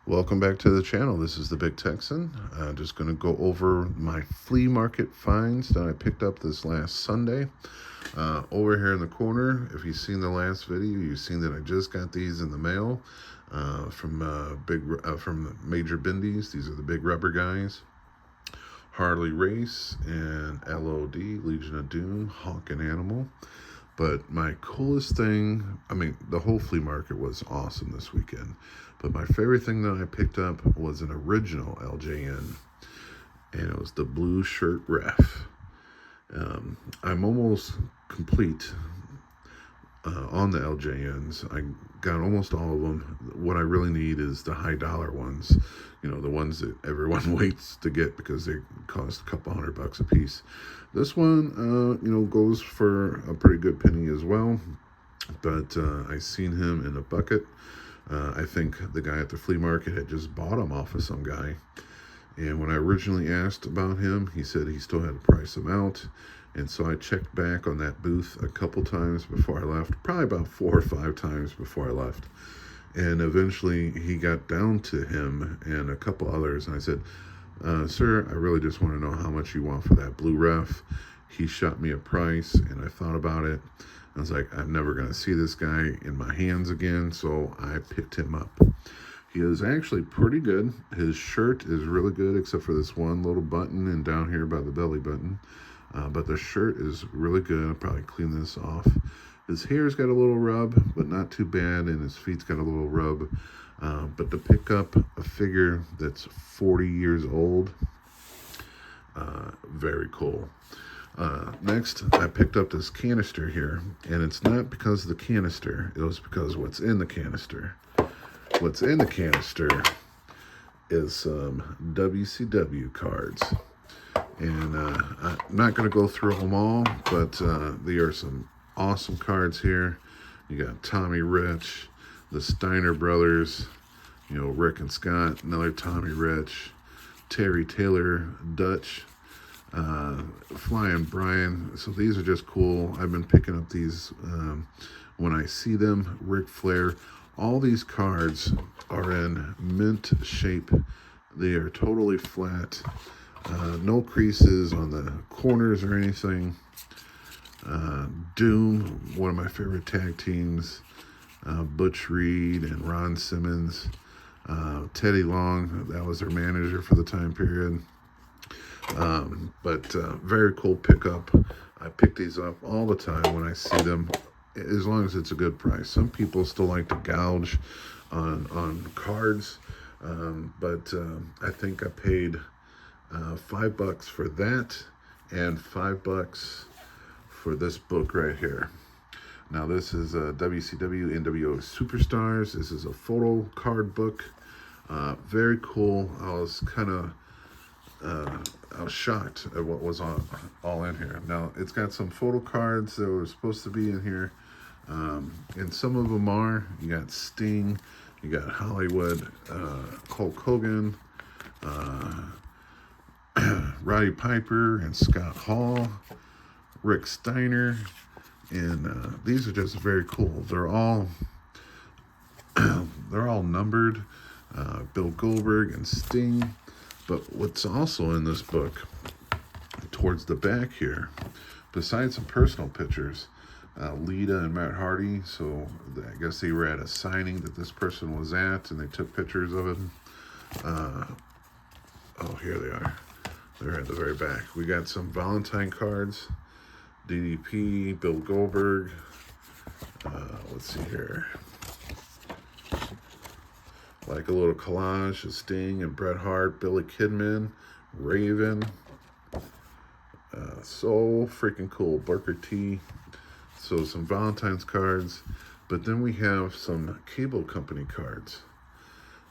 Welcome back to the channel. This is the Big Texan. Just going to go over my flea market finds that I picked up this last Sunday. Over here in the corner, if you've seen the last video, you've seen that I just got these in the mail from Major Bindies. These are the big rubber guys. Harley Race and LOD, Legion of Doom, Hawk and Animal. But my coolest thing, the whole flea market was awesome this weekend. But my favorite thing that I picked up was an original LJN. And it was the blue shirt ref. I'm almost complete on the LJNs. I got almost all of them. What I really need is the high dollar ones. You know, the ones that everyone waits to get because they cost a couple $100 a piece. This one, goes for a pretty good penny as well. But I seen him in a bucket. I think the guy at the flea market had just bought him off of some guy. And when I originally asked about him, he said he still had to price him out. And so I checked back on that booth a couple times before I left, probably about 4 or 5 times before I left. And eventually he got down to him and a couple others. And I said, sir, I really just want to know how much you want for that blue ref. He shot me a price and I thought about it. I was like, I'm never going to see this guy in my hands again. So I picked him up. He is actually pretty good. His shirt is really good, except for this one little button and down here by the belly button. But the shirt is really good. I'll probably clean this off. His hair's got a little rub, but not too bad, and his feet's got a little rub. But to pick up a figure that's 40 years old, very cool. Next, I picked up this canister here, and it's not because of the canister. It was because what's in the canister. What's in the canister is some WCW cards. And I'm not going to go through them all, but there are some awesome cards here. You got Tommy Rich, the Steiner brothers, Rick and Scott, another Tommy Rich, Terry Taylor, Dutch, Flying Brian. So these are just cool. I've been picking up these when I see them. Ric Flair. All these cards are in mint shape. They are totally flat. No creases on the corners or anything. Doom, one of my favorite tag teams. Butch Reed and Ron Simmons. Teddy Long, that was their manager for the time period. But very cool pickup. I pick these up all the time when I see them, as long as it's a good price. Some people still like to gouge on cards, but I think I paid $5 for that and $5 for this book right here. Now this is a WCW NWO Superstars. This is a photo card book. Very cool. I was shocked at what was all in here. Now it's got some photo cards that were supposed to be in here. And some of them are. You got Sting, you got Hollywood, Hulk Hogan, Roddy Piper and Scott Hall, Rick Steiner, and these are just very cool. They're all numbered. Bill Goldberg and Sting. But what's also in this book, towards the back here, besides some personal pictures, Lita and Matt Hardy. So I guess they were at a signing that this person was at, and they took pictures of it. Here they are. They're at the very back. We got some Valentine cards. DDP, Bill Goldberg. Let's see here. Like a little collage of Sting and Bret Hart, Billy Kidman, Raven. So freaking cool. Booker T. So some Valentine's cards. But then we have some cable company cards.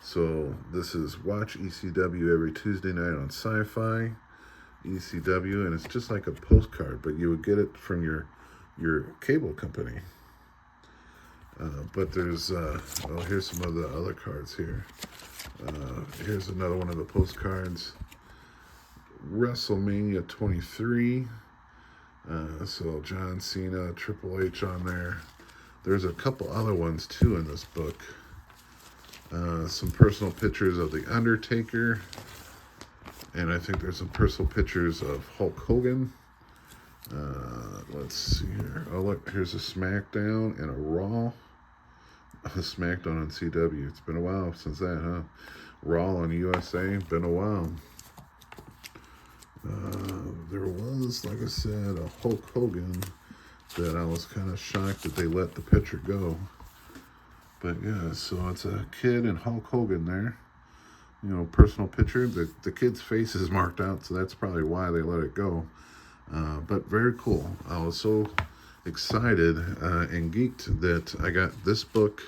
So this is Watch ECW every Tuesday night on Sci-Fi. ECW, and it's just like a postcard, but you would get it from your cable company. But there's, here's some of the other cards here. Here's another one of the postcards. WrestleMania 23. So John Cena, Triple H on there. There's a couple other ones too in this book. Some personal pictures of The Undertaker. And I think there's some personal pictures of Hulk Hogan. Let's see here. Oh, look, here's a SmackDown and a Raw. A SmackDown on CW. It's been a while since that, huh? Raw on USA. Been a while. There was, like I said, a Hulk Hogan that I was kind of shocked that they let the picture go. But yeah, so it's a kid and Hulk Hogan there. You know, personal picture. The kid's face is marked out, so that's probably why they let it go. But very cool. I was so excited and geeked that I got this book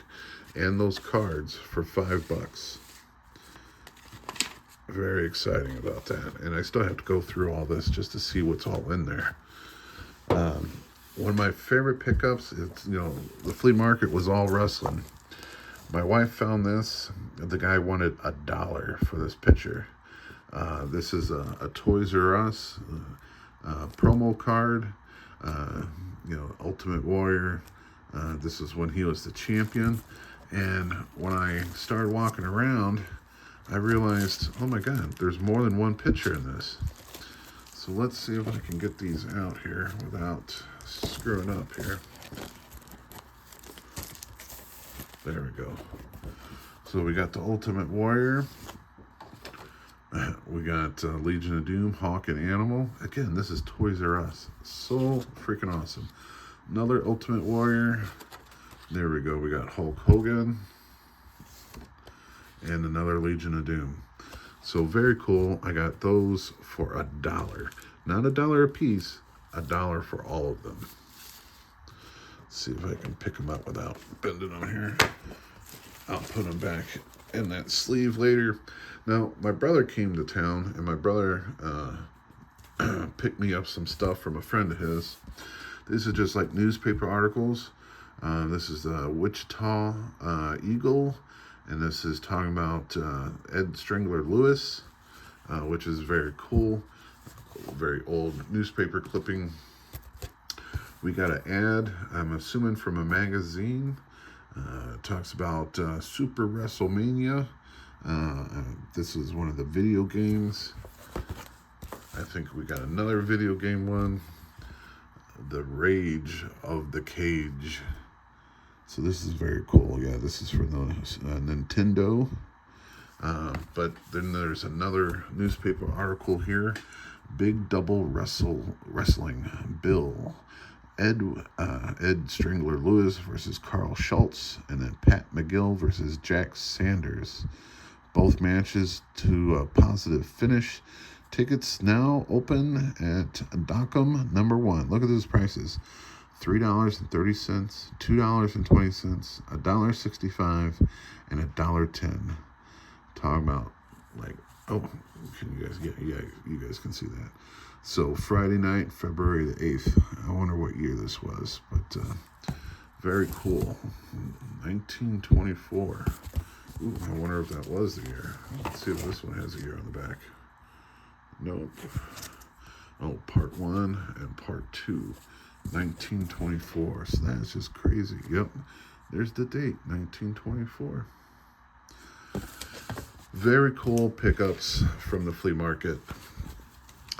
and those cards for $5. Very exciting about that. And I still have to go through all this just to see what's all in there. One of my favorite pickups is, you know, the flea market was all wrestling. My wife found this. The guy wanted $1 for this picture. This is a Toys R Us promo card. You know, Ultimate Warrior. This is when he was the champion. And when I started walking around, I realized, oh my God, there's more than one picture in this. So let's see if I can get these out here without screwing up here. There we go. So we got the Ultimate Warrior. We got Legion of Doom, Hawk and Animal. Again, this is Toys R Us. So freaking awesome. Another Ultimate Warrior. There we go. We got Hulk Hogan. And another Legion of Doom. So very cool. I got those for $1. Not $1 a piece. $1 for all of them. Let's see if I can pick them up without bending them here. I'll put them back in that sleeve later. Now, my brother came to town, and my brother picked me up some stuff from a friend of his. This is just like newspaper articles. This is the Wichita Eagle, and this is talking about Ed Strangler Lewis, which is very cool. Very old newspaper clipping. We got an ad, I'm assuming from a magazine. It talks about Super WrestleMania. This is one of the video games. I think we got another video game one. The Rage of the Cage. So this is very cool. Yeah, this is for the Nintendo. But then there's another newspaper article here. Big Double Wrestling Bill. Ed Strangler Lewis versus Carl Schultz, and then Pat McGill versus Jack Sanders. Both matches to a positive finish. Tickets now open at Dockham #1. Look at those prices. $3.30, $2.20, $1.65, and $1.10. Talking about like, oh, can you guys get? Yeah, you guys can see that. So Friday night, February the 8th. I wonder what year this was, but very cool. 1924. Ooh, I wonder if that was the year. Let's see if this one has a year on the back. Nope. Oh, part 1 and part 2. 1924. So that's just crazy. Yep. There's the date, 1924. Very cool pickups from the flea market.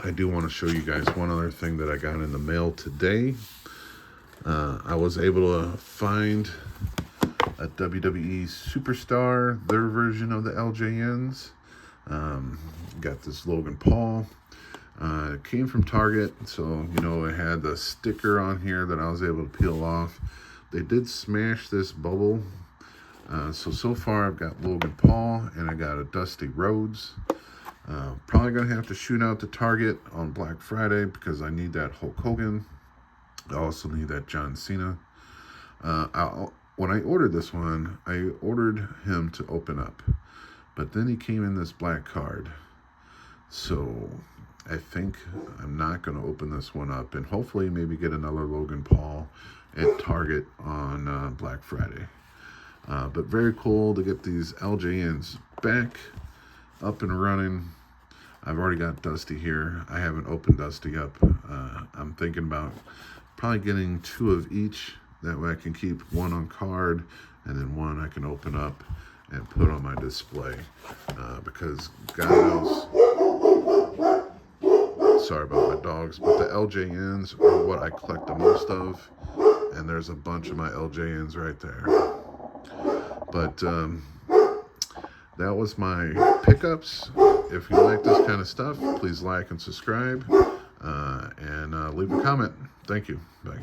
I do want to show you guys one other thing that I got in the mail today. I was able to find a WWE Superstar, their version of the LJNs. Got this Logan Paul. It came from Target, so, you know, it had the sticker on here that I was able to peel off. They did smash this bubble. So far I've got Logan Paul, and I got a Dusty Rhodes. Probably going to have to shoot out to Target on Black Friday because I need that Hulk Hogan. I also need that John Cena. When I ordered this one, I ordered him to open up. But then he came in this black card. So I think I'm not going to open this one up. And hopefully maybe get another Logan Paul at Target on Black Friday. But very cool to get these LJNs back up and running. I've already got Dusty here. I haven't opened Dusty up. I'm thinking about probably getting 2 of each. That way I can keep one on card, and then one I can open up and put on my display, because God knows, sorry about my dogs, but the LJNs are what I collect the most of, and there's a bunch of my LJNs right there. But that was my pickups. If you like this kind of stuff, please like and subscribe, and leave a comment. Thank you. Bye.